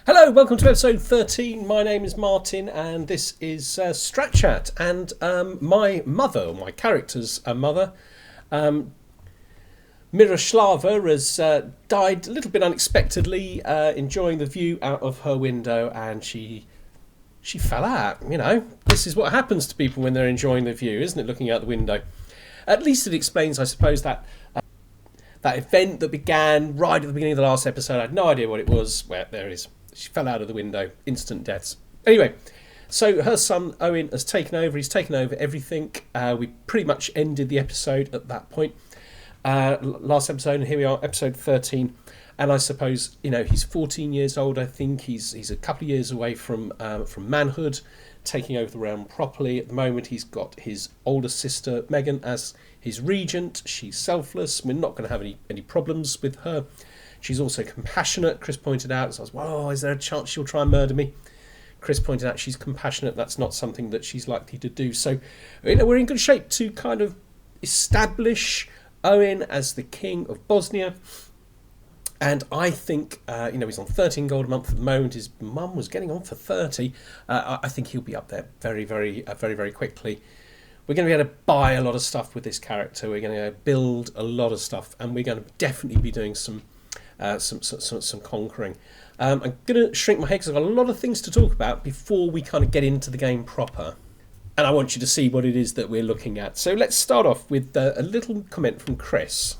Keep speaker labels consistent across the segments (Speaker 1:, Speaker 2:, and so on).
Speaker 1: Hello, welcome to episode 13. My name is Martin, and this is Strat Chat. And my mother, or my character's mother, Miroslava, has died a little bit unexpectedly, enjoying the view out of her window, and she fell out. You know, this is what happens to people when they're enjoying the view, isn't it? Looking out the window. At least it explains, I suppose, that event that began right at the beginning of the last episode. I had no idea what it was. Well, there it is. She fell out of the window. Instant deaths. Anyway, so her son Owen has taken over. He's taken over everything. We pretty much ended the episode at that point. Last episode, and here we are, episode 13. And I suppose, you know, he's 14 years old. I think he's a couple of years away from manhood, taking over the realm properly. At the moment, he's got his older sister Megan as his regent. She's selfless. We're not going to have any problems with her. She's also compassionate, Chris pointed out. So I was, well, is there a chance she'll try and murder me? Chris pointed out she's compassionate. That's not something that she's likely to do. So, you know, we're in good shape to kind of establish Owen as the king of Bosnia. And I think, you know, he's on 13 gold a month at the moment. His mum was getting on for 30. I think he'll be up there very, very quickly. We're going to be able to buy a lot of stuff with this character. We're going to build a lot of stuff. And we're going to definitely be doing some conquering. I'm going to shrink my head because I've got a lot of things to talk about before we kind of get into the game proper. And I want you to see what it is that we're looking at. So let's start off with a little comment from Chris.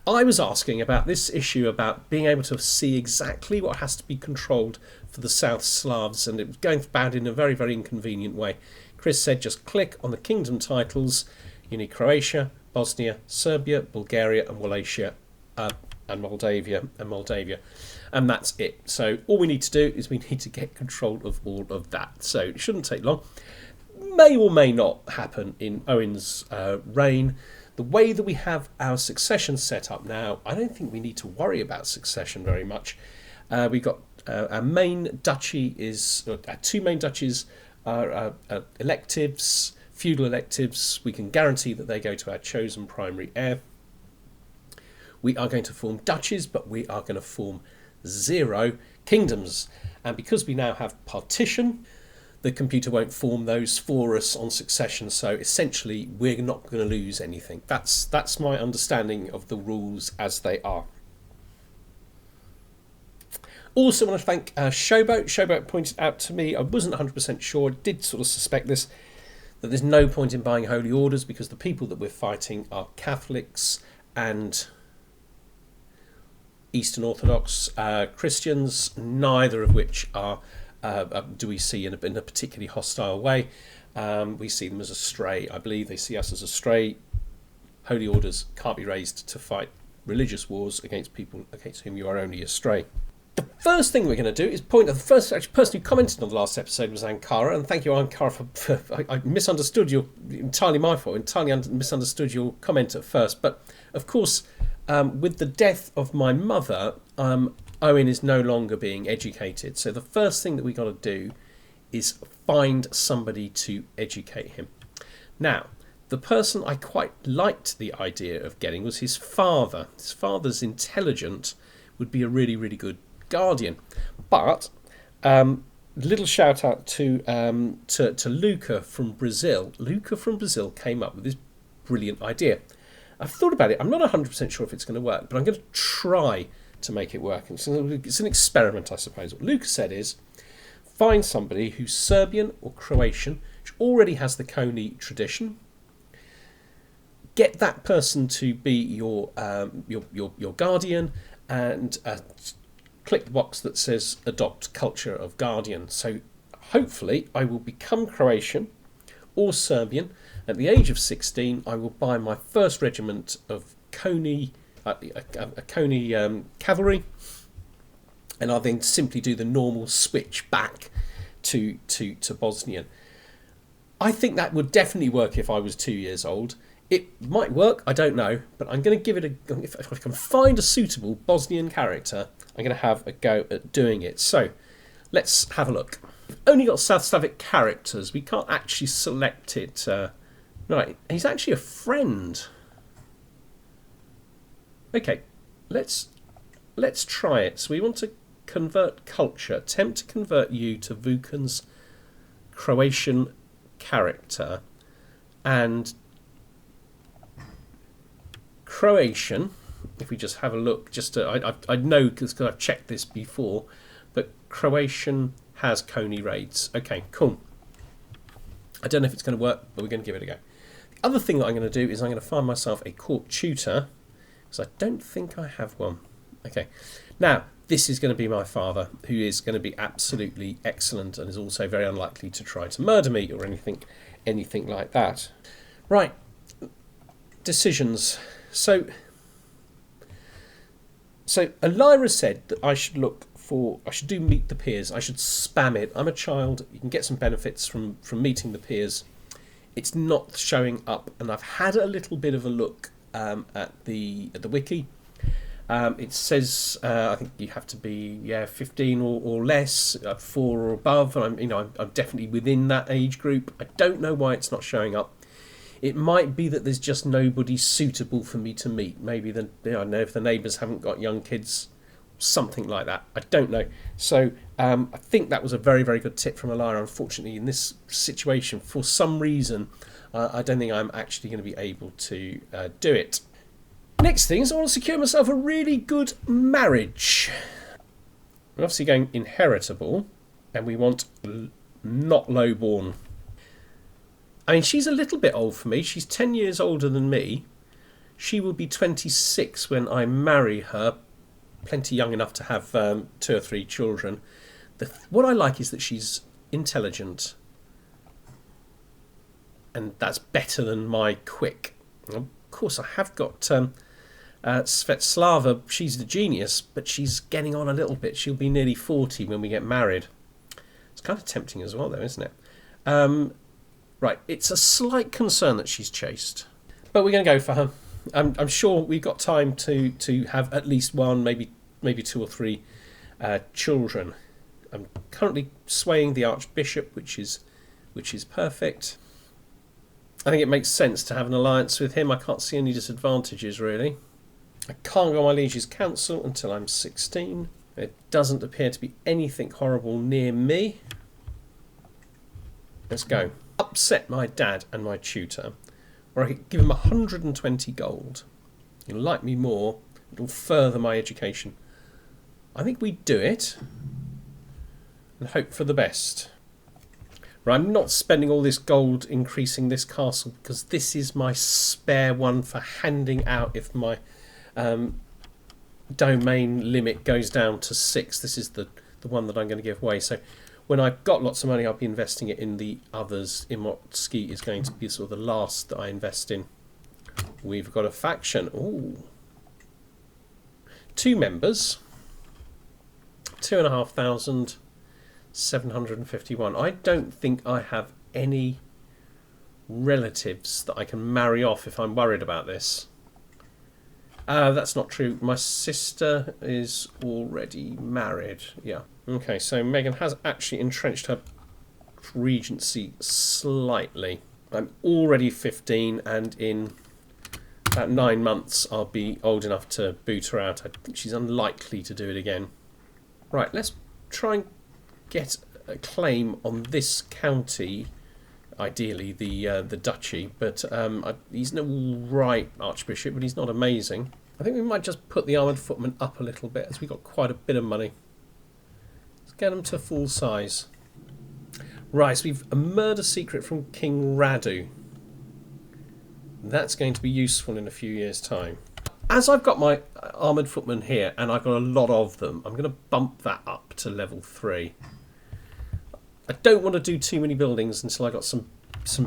Speaker 1: I was asking about this issue about being able to see exactly what has to be controlled for the South Slavs, and it was going about in a very, very inconvenient way. Chris said just click on the kingdom titles. You need Croatia, Bosnia, Serbia, Bulgaria and Wallachia. And Moldavia, and that's it. So all we need to do is we need to get control of all of that. So it shouldn't take long. May or may not happen in Owen's reign. The way that we have our succession set up now, I don't think we need to worry about succession very much. We've got our main duchy our two main duchies are electives, feudal electives. We can guarantee that they go to our chosen primary heir. We are going to form duchies, but we are going to form 0 kingdoms. And because we now have partition, the computer won't form those for us on succession. So essentially, we're not going to lose anything. That's my understanding of the rules as they are. Also want to thank Showboat. Showboat pointed out to me, I wasn't 100% sure, I did sort of suspect this, that there's no point in buying holy orders because the people that we're fighting are Catholics and Eastern Orthodox Christians, neither of which are do we see in a particularly hostile way. We see them as astray. I believe they see us as astray. Holy orders can't be raised to fight religious wars against people against whom you are only astray. The first thing we're going to do is point at the first person who commented on the last episode was Ankara, and thank you, Ankara, for I misunderstood your, entirely my fault, entirely misunderstood your comment at first. But of course, with the death of my mother, Owen is no longer being educated. So the first thing that we got to do is find somebody to educate him. Now, the person I quite liked the idea of getting was his father. His father's intelligent, would be a really, really good guardian. But little shout out to Luca from Brazil. Luca from Brazil came up with this brilliant idea. I've thought about it. I'm not 100% sure if it's going to work, but I'm going to try to make it work. It's an experiment, I suppose. What Luca said is, find somebody who's Serbian or Croatian, which already has the Coney tradition. Get that person to be your guardian, and click the box that says adopt culture of guardian. So hopefully I will become Croatian or Serbian. At the age of 16, I will buy my first regiment of Coney cavalry, and I'll then simply do the normal switch back to Bosnian. I think that would definitely work if I was 2 years old. It might work, I don't know, but I'm going to give it if I can find a suitable Bosnian character, I'm going to have a go at doing it. So let's have a look. We've only got South Slavic characters. We can't actually select it. Right, he's actually a friend. Okay, let's try it. So we want to convert culture. Attempt to convert you to Vukan's Croatian character. And Croatian, if we just have a look, I know because I've checked this before, but Croatian has coney raids. Okay, cool. I don't know if it's going to work, but we're going to give it a go. The other thing that I'm going to do is I'm going to find myself a court tutor, because I don't think I have one. Okay, now this is going to be my father, who is going to be absolutely excellent and is also very unlikely to try to murder me or anything like that. Right, decisions. So Elira said that I should do meet the peers. I should spam it. I'm a child. You can get some benefits from meeting the peers. It's not showing up, and I've had a little bit of a look at the wiki. It says I think you have to be 15 or less, 4 or above, and I'm definitely within that age group. I don't know why it's not showing up. It might be that there's just nobody suitable for me to meet. Maybe I don't know if the neighbours haven't got young kids, something like that. I don't know. So I think that was a very, very good tip from Elira. Unfortunately, in this situation, for some reason, I don't think I'm actually going to be able to do it. Next thing is I want to secure myself a really good marriage. We're obviously going inheritable, and we want not lowborn. I mean, she's a little bit old for me. She's 10 years older than me. She will be 26 when I marry her. Plenty young enough to have 2 or 3 children. What I like is that she's intelligent. And that's better than my quick. Of course, I have got Svetlana. She's the genius, but she's getting on a little bit. She'll be nearly 40 when we get married. It's kind of tempting as well, though, isn't it? Right, it's a slight concern that she's chaste, but we're going to go for her. I'm sure we've got time to have at least one, maybe 2 or 3 children. I'm currently swaying the Archbishop, which is perfect. I think it makes sense to have an alliance with him. I can't see any disadvantages, really. I can't go on my liege's council until I'm 16. There doesn't appear to be anything horrible near me. Let's go. Upset my dad and my tutor, or I could give him 120 gold. He'll like me more. It'll further my education. I think we do it and hope for the best. Right, I'm not spending all this gold increasing this castle because this is my spare one for handing out if my domain limit goes down to 6. This is the one that I'm going to give away. So when I've got lots of money, I'll be investing it in the others, in what Ski is going to be sort of the last that I invest in. We've got a faction. Ooh. 2 members. 2,500. 751. I don't think I have any relatives that I can marry off if I'm worried about this. That's not true. My sister is already married. Yeah. Okay, so Megan has actually entrenched her regency slightly. I'm already 15, and in about 9 months I'll be old enough to boot her out. I think she's unlikely to do it again. Right, let's try and get a claim on this county, ideally the duchy, but he's an alright archbishop, but he's not amazing. I think we might just put the armoured footman up a little bit, as we've got quite a bit of money. Let's get them to full size. Right, so we've a murder secret from King Radu. That's going to be useful in a few years' time. As I've got my armoured footmen here, and I've got a lot of them, I'm going to bump that up to level 3. I don't want to do too many buildings until I got some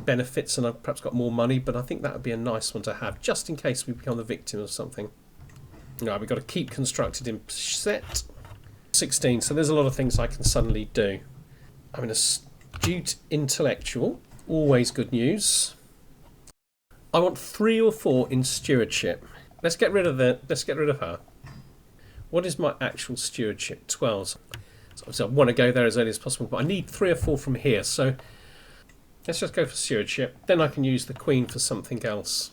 Speaker 1: benefits and I've perhaps got more money, but I think that would be a nice one to have, just in case we become the victim of something. No, we've got to keep constructed in set. 16, so there's a lot of things I can suddenly do. I'm an astute intellectual, always good news. I want 3 or 4 in stewardship. Let's get rid of her. What is my actual stewardship? 12. So I want to go there as early as possible, but I need 3 or 4 from here, so let's just go for stewardship. Then I can use the Queen for something else.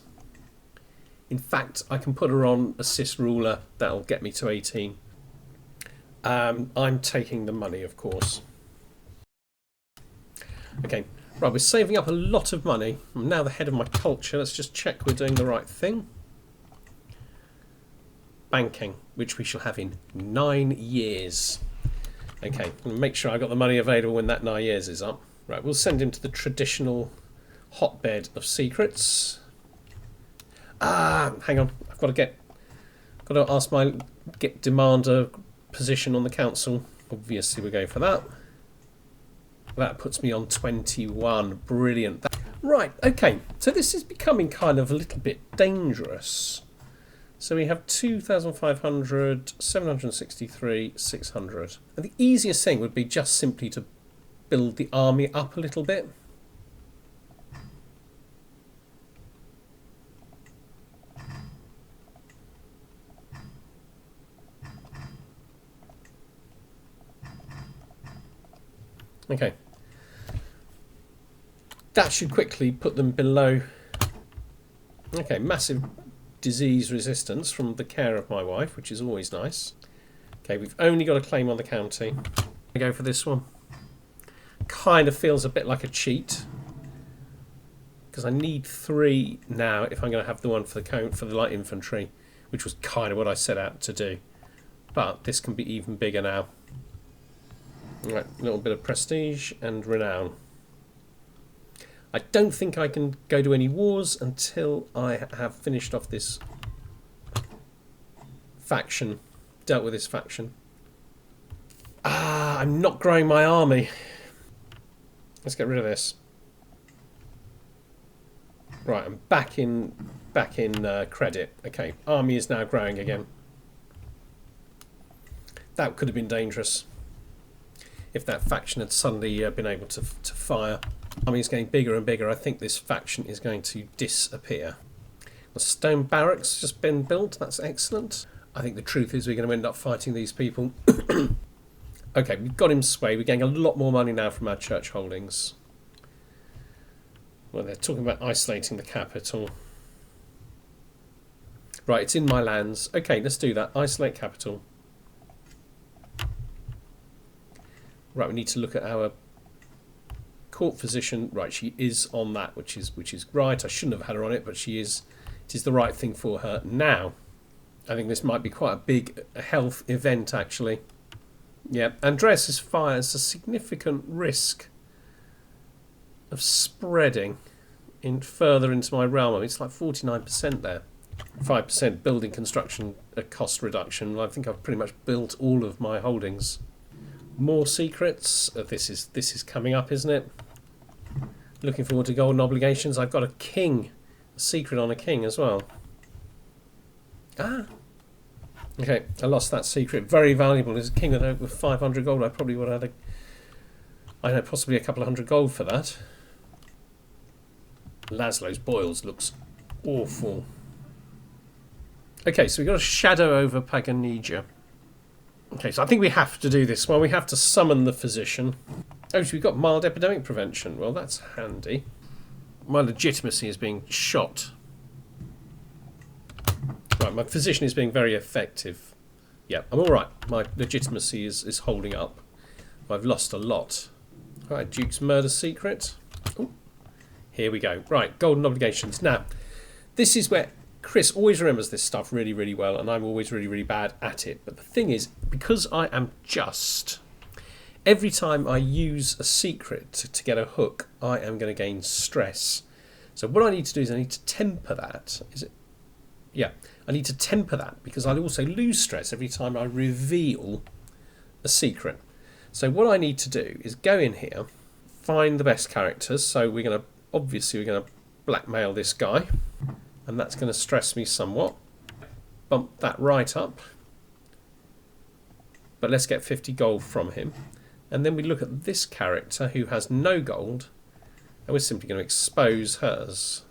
Speaker 1: In fact, I can put her on assist ruler. That'll get me to 18. I'm taking the money, of course. Okay, right, we're saving up a lot of money. I'm now the head of my culture. Let's just check we're doing the right thing. Banking, which we shall have in 9 years. Okay, make sure I got the money available when that 9 years is up. Right, we'll send him to the traditional hotbed of secrets. Hang on, I've got to ask demand a position on the council. Obviously, we're going for that. That puts me on 21. Brilliant. Right, okay, so this is becoming kind of a little bit dangerous. So we have 2,500, 763, 600. And the easiest thing would be just simply to build the army up a little bit. Okay. That should quickly put them below. Okay, massive disease resistance from the care of my wife, which is always nice. Okay, we've only got a claim on the county. I go for this one. Kind of feels a bit like a cheat because I need 3 now if I'm going to have the one for the light infantry, which was kind of what I set out to do. But this can be even bigger now. Right, a little bit of prestige and renown. I don't think I can go to any wars until I have finished off this faction, dealt with this faction. I'm not growing my army. Let's get rid of this. Right, I'm back in credit. Okay, army is now growing again. That could have been dangerous if that faction had suddenly been able to fire. Army is getting bigger and bigger. I think this faction is going to disappear. The stone barracks just been built. That's excellent. I think the truth is we're going to end up fighting these people. Okay, we've got him swayed. We're getting a lot more money now from our church holdings. Well, they're talking about isolating the capital. Right, it's in my lands. Okay, let's do that. Isolate capital. Right, we need to look at our court physician. Right, she is on that, which is right. I shouldn't have had her on it, but she is. It is the right thing for her now. I think this might be quite a big health event, actually. Yeah, Andreas's fire is a significant risk of spreading further into my realm. I mean, it's like 49% there. 5% building construction cost reduction. Well, I think I've pretty much built all of my holdings. More secrets. This is coming up, isn't it? Looking forward to golden obligations. I've got a king, a secret on a king as well. Okay, I lost that secret. Very valuable. As a king with 500 gold, I probably would have had possibly a couple of hundred gold for that. Laszlo's boils looks awful. Okay, so we've got a shadow over Paganesia. Okay, so I think we have to do this. Well, we have to summon the physician. Oh, so we've got mild epidemic prevention. Well, that's handy. My legitimacy is being shot. Right, my physician is being very effective. Yeah, I'm all right. My legitimacy is holding up. I've lost a lot. All right, Duke's murder secret. Ooh, here we go. Right, golden obligations. Now, this is where Chris always remembers this stuff really, really well, and I'm always really, really bad at it. But the thing is, because I am just, every time I use a secret to get a hook, I am going to gain stress. So what I need to do is I need to temper that. Is it? Yeah, I need to temper that because I'll also lose stress every time I reveal a secret. So what I need to do is go in here, find the best characters. So we're going to blackmail this guy. And that's going to stress me somewhat. Bump that right up. But let's get 50 gold from him. And then we look at this character who has no gold. And we're simply going to expose hers.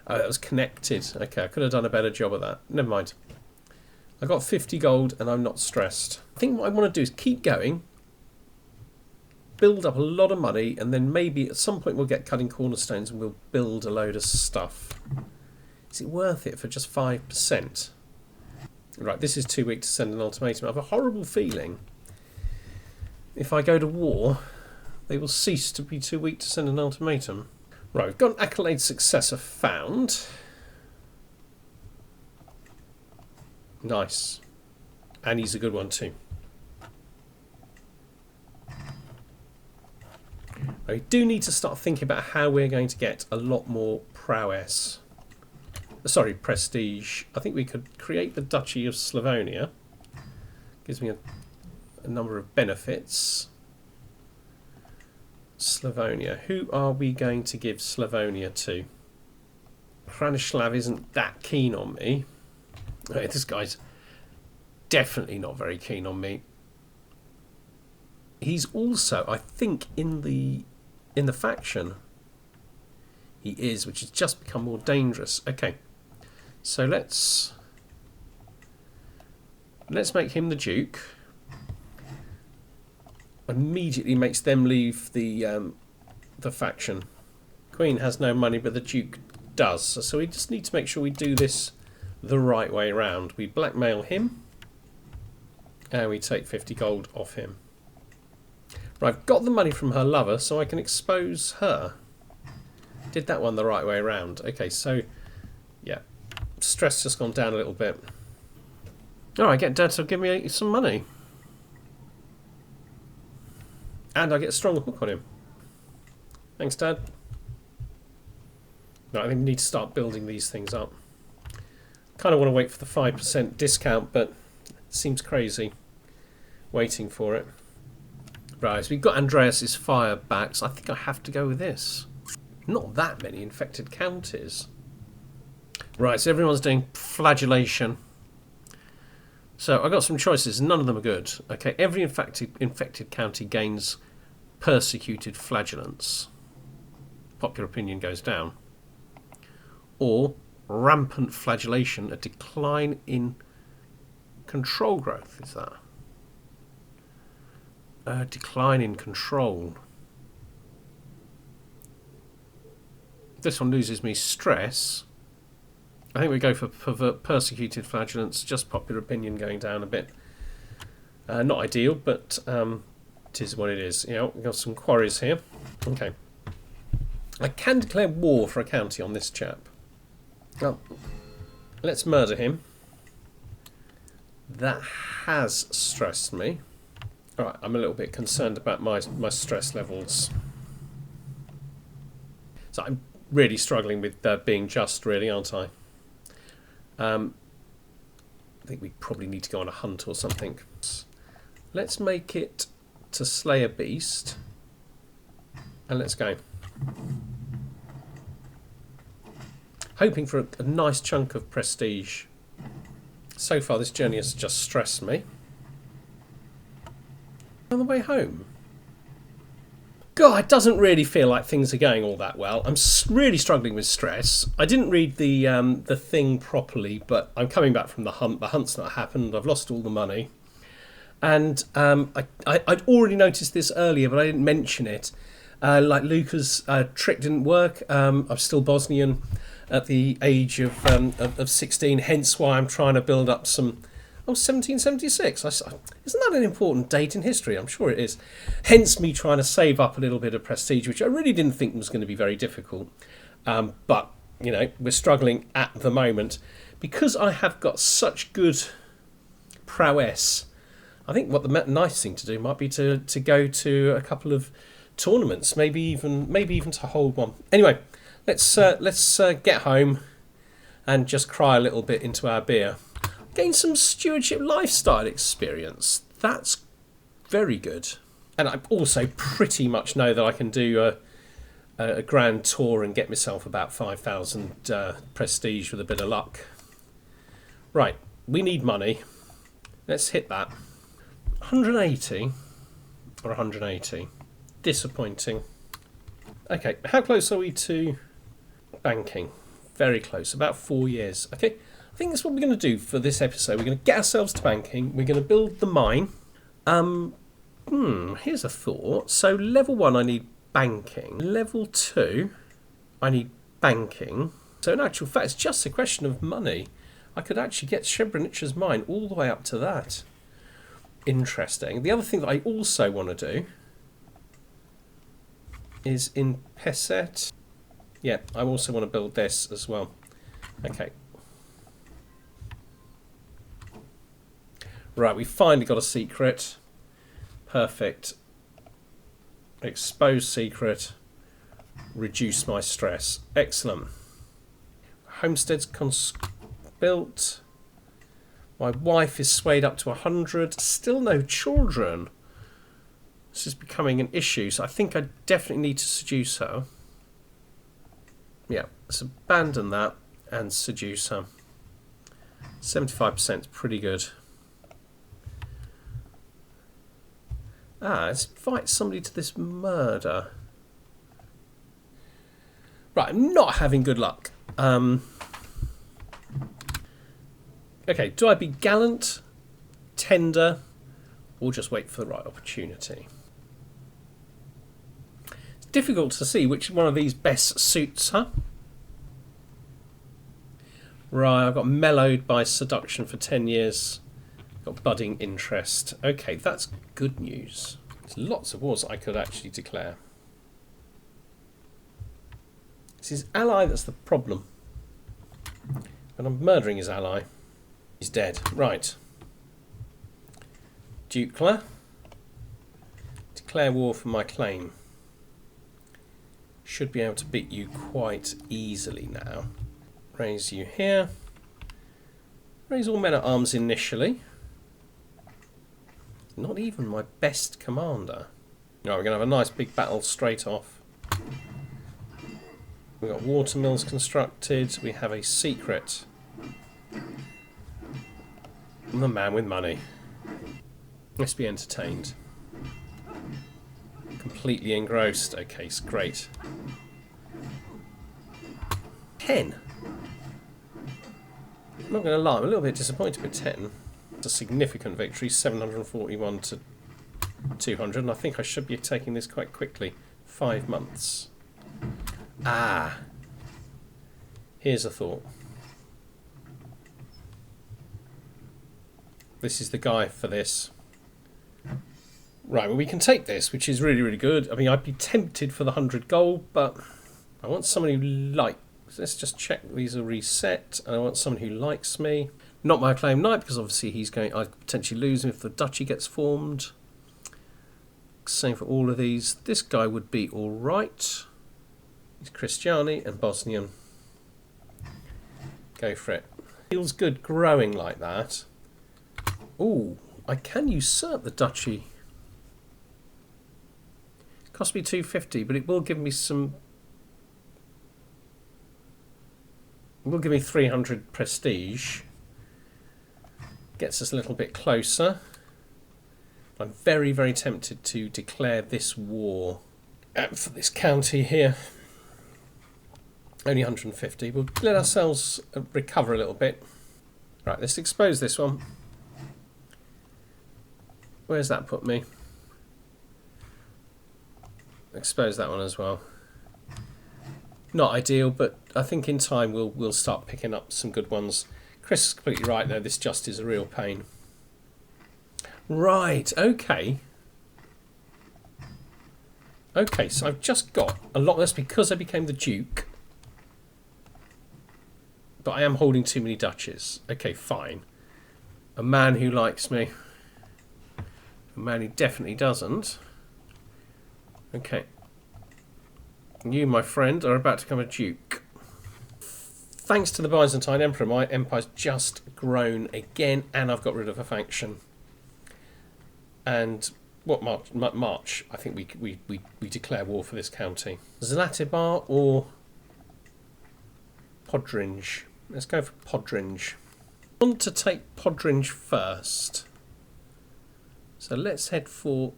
Speaker 1: Oh, that was connected. Okay, I could have done a better job of that. Never mind. I got 50 gold and I'm not stressed. I think what I want to do is keep going. Build up a lot of money. And then maybe at some point we'll get cutting cornerstones and we'll build a load of stuff. Is it worth it for just 5%? Right, this is too weak to send an ultimatum. I have a horrible feeling if I go to war, they will cease to be too weak to send an ultimatum. Right, we've got an accolade successor found. Nice. And he's a good one too. We do need to start thinking about how we're going to get a lot more prowess. Sorry, prestige. I think we could create the Duchy of Slavonia. Gives me a number of benefits. Slavonia. Who are we going to give Slavonia to? Kranislav isn't that keen on me. Right, this guy's definitely not very keen on me. He's also, I think, in the faction. He is, which has just become more dangerous. Okay, so let's make him the Duke. Immediately makes them leave the faction. Queen has no money, but the Duke does. So we just need to make sure we do this the right way around. We blackmail him, and we take 50 gold off him. Right, I've got the money from her lover, so I can expose her. Did that one the right way around. Okay, so, yeah. Stress just gone down a little bit. Alright, get Dad to give me some money. And I get a stronger hook on him. Thanks, Dad. Right, I think we need to start building these things up. Kind of want to wait for the 5% discount, but it seems crazy waiting for it. Right, so we've got Andreas's fire back, so I think I have to go with this. Not that many infected counties. Right, so everyone's doing flagellation. So I've got some choices, none of them are good. Okay, every infected county gains persecuted flagellants. Popular opinion goes down. Or rampant flagellation, a decline in control growth, is that? Decline in control. This one loses me stress. I think we go for persecuted flagellants, just popular opinion going down a bit. Not ideal, but it is what it is. You know, we've got some quarries here. Okay. I can declare war for a county on this chap. Well, let's murder him. That has stressed me. Alright, I'm a little bit concerned about my stress levels. So I'm really struggling with being just, really, aren't I? I think we probably need to go on a hunt or something. Let's make it to slay a beast. And let's go. Hoping for a nice chunk of prestige. So far this journey has just stressed me. On the way home. God, it doesn't really feel like things are going all that well. I'm really struggling with stress. I didn't read the thing properly, but I'm coming back from the hunt. The hunt's not happened. I've lost all the money. And I'd already noticed this earlier, but I didn't mention it. Like Luca's trick didn't work. I'm still Bosnian at the age of 16, hence why I'm trying to build up some... Oh, 1776. Isn't that an important date in history? I'm sure it is. Hence me trying to save up a little bit of prestige, which I really didn't think was going to be very difficult. But, you know, we're struggling at the moment. Because I have got such good prowess, I think what the nice thing to do might be to go to a couple of tournaments, maybe even to hold one. Anyway, let's get home and just cry a little bit into our beer. Gain some stewardship lifestyle experience. That's very good. And I also pretty much know that I can do a grand tour and get myself about 5,000 prestige with a bit of luck. Right, we need money. Let's hit that. 180 or 180. Disappointing. Okay, how close are we to banking? Very close, about 4 years. Okay. I think that's what we're going to do for this episode. We're going to get ourselves to banking. We're going to build the mine. Here's a thought. So level 1, I need banking. Level 2, I need banking. So in actual fact, it's just a question of money. I could actually get Srebrenica's mine all the way up to that. interesting. The other thing that I also want to do is in Peset. Yeah, I also want to build this as well. Okay. Right, we finally got a secret. Perfect. Expose secret. Reduce my stress. Excellent. Homestead's built. My wife is swayed up to 100. Still no children. This is becoming an issue, so I think I definitely need to seduce her. Yeah, let's abandon that and seduce her. 75% is pretty good. Let's invite somebody to this murder. Right, I'm not having good luck. Okay, do I be gallant, tender, or just wait for the right opportunity? It's difficult to see which one of these best suits her. Right, I've got mellowed by seduction for 10 years. Got budding interest. Okay, that's good news. There's lots of wars I could actually declare. It's his ally that's the problem. And I'm murdering his ally. He's dead. Right. Dukla. Declare war for my claim. Should be able to beat you quite easily now. Raise you here. Raise all men at arms initially. Not even my best commander. Right, we're going to have a nice big battle straight off. We've got water mills constructed. We have a secret. I'm the man with money. Let's be entertained. Completely engrossed. Okay, it's great. 10. I'm not going to lie, I'm a little bit disappointed with 10. It's a significant victory, 741 to 200, and I think I should be taking this quite quickly. 5 months. Here's a thought. This is the guy for this. Right, well, we can take this, which is really, really good. I mean, I'd be tempted for the 100 gold, but I want someone who likes. Let's just check these are reset. And I want someone who likes me. Not my acclaimed knight, because obviously he's going. I potentially lose him if the duchy gets formed. Same for all of these. This guy would be all right. He's Christiani and Bosnian. Go for it. Feels good growing like that. Ooh, I can usurp the duchy. It cost me 250, but it will give me some. It will give me 300 prestige. Gets us a little bit closer. I'm very, very tempted to declare this war for this county here. Only 150. We'll let ourselves recover a little bit. Right, let's expose this one. Where's that put me? Expose that one as well. Not ideal, but I think in time we'll start picking up some good ones. Chris is completely right though, this just is a real pain. Right, okay. Okay, so I've just got a lot less because I became the Duke. But I am holding too many duchies. Okay, fine. A man who likes me. A man who definitely doesn't. Okay. You, my friend, are about to become a Duke. Thanks to the Byzantine Emperor, my empire's just grown again, and I've got rid of a faction. And what March? I think we declare war for this county. Zlatibar or Podrinj? Let's go for Podrinj. I want to take Podrinj first. So let's head for.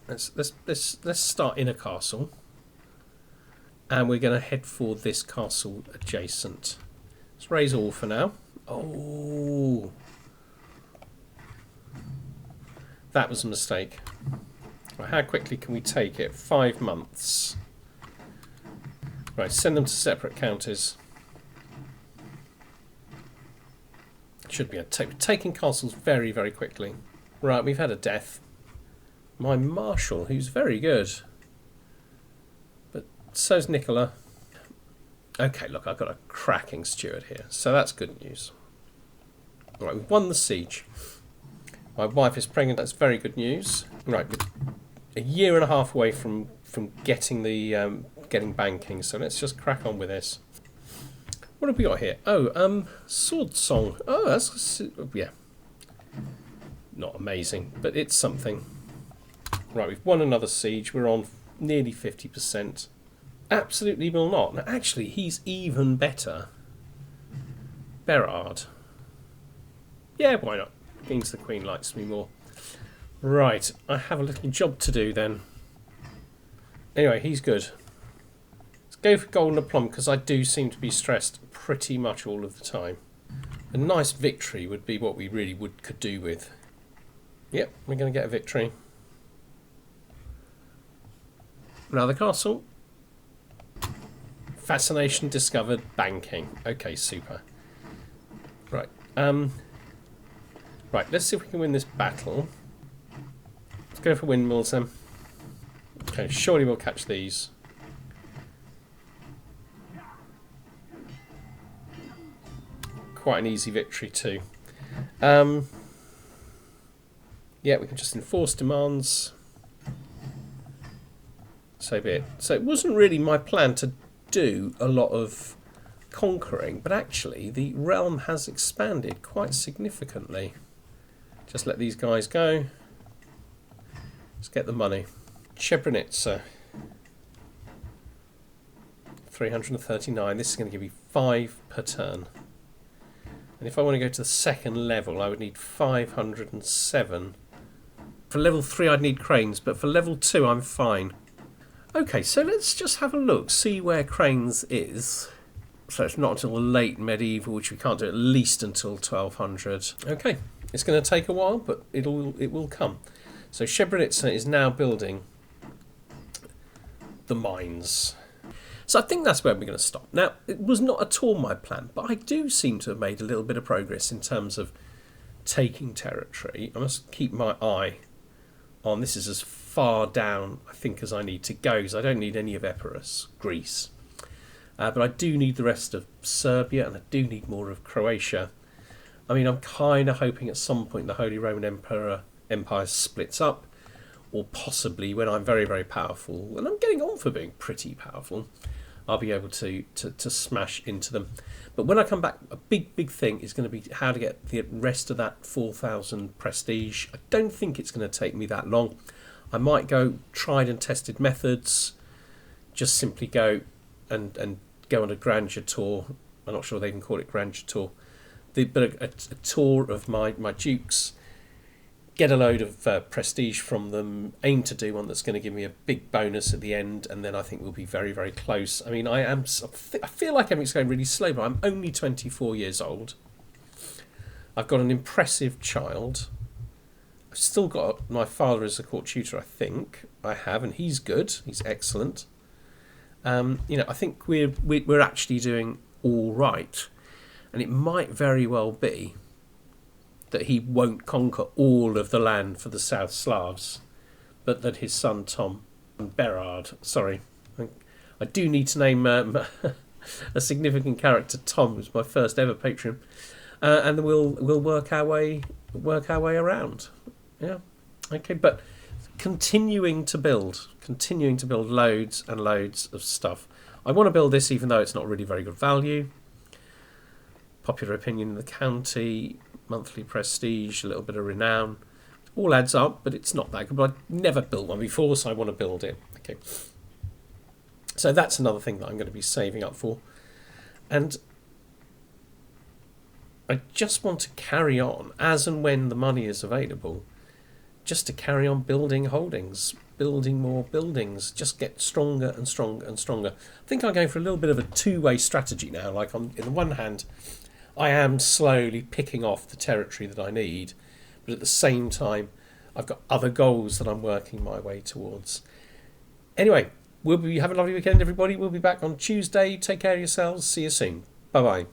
Speaker 1: Let's start in a castle. And we're going to head for this castle adjacent. Let's raise all for now. Oh, that was a mistake. Right, how quickly can we take it? 5 months. Right, send them to separate counties. Should be taking castles very, very quickly. Right, we've had a death. My Marshal, who's very good. But so's Nicola. Okay, look, I've got a cracking steward here, so that's good news. Right, we've won the siege. My wife is pregnant, that's very good news. Right, we're a year and a half away from getting the getting banking, so let's just crack on with this. What have we got here? Oh, Sword Song. Oh, that's, yeah. Not amazing, but it's something. Right, we've won another siege. We're on nearly 50%. Absolutely will not. Now, actually, he's even better. Berard. Yeah, why not? Means the Queen likes me more. Right, I have a little job to do then. Anyway, he's good. Let's go for Golden Aplomb, because I do seem to be stressed pretty much all of the time. A nice victory would be what we really could do with. Yep, we're going to get a victory. Another castle. Fascination discovered. Banking. Okay, super. Right. Right, let's see if we can win this battle. Let's go for windmills then. Okay, surely we'll catch these. Quite an easy victory too. Yeah, we can just enforce demands. So be it. So it wasn't really my plan to do a lot of conquering, but actually the realm has expanded quite significantly. Just let these guys go. Let's get the money. Srebrenica. 339. This is going to give me 5 per turn. And if I want to go to the second level, I would need 507. For level 3, I'd need cranes, but for level 2, I'm fine. Okay, so let's just have a look, see where cranes is. So it's not until the late medieval, which we can't do at least until 1200. Okay, it's going to take a while, but it will come. So Srebrenica is now building the mines. So I think that's where we're going to stop. Now, it was not at all my plan, but I do seem to have made a little bit of progress in terms of taking territory. I must keep my eye on this. Is as far down, I think, as I need to go, because I don't need any of Epirus, Greece. But I do need the rest of Serbia, and I do need more of Croatia. I mean, I'm kind of hoping at some point the Holy Roman Empire splits up, or possibly when I'm very, very powerful, and I'm getting on for being pretty powerful, I'll be able to smash into them. But when I come back, a big thing is going to be how to get the rest of that 4,000 prestige. I don't think it's going to take me that long. I might go tried and tested methods, just simply go and go on a grandeur tour. I'm not sure they can call it grandeur tour, but a tour of my dukes, get a load of prestige from them, aim to do one that's going to give me a big bonus at the end, and then I think we'll be very, very close. I mean, I feel like everything's going really slow, but I'm only 24 years old. I've got an impressive child. I've still got my father as a court tutor, I think. I have, and he's good. He's excellent. I think we're actually doing all right, and it might very well be that he won't conquer all of the land for the South Slavs, but that his son Tom Berard. Sorry, I do need to name a significant character. Tom was my first ever Patreon, and then we'll work our way around. Yeah, okay, but continuing to build loads and loads of stuff. I want to build this, even though it's not really very good value. Popular opinion in the county, monthly prestige, a little bit of renown, all adds up, but it's not that good. But I've never built one before, so I want to build it. Okay, so that's another thing that I'm going to be saving up for, and I just want to carry on as and when the money is available, just to carry on building holdings, building more buildings, just get stronger and stronger and stronger. I think I'm going for a little bit of a two-way strategy now. Like, on the one hand, I am slowly picking off the territory that I need, but at the same time, I've got other goals that I'm working my way towards. Anyway, have a lovely weekend, everybody. We'll be back on Tuesday. Take care of yourselves. See you soon. Bye-bye.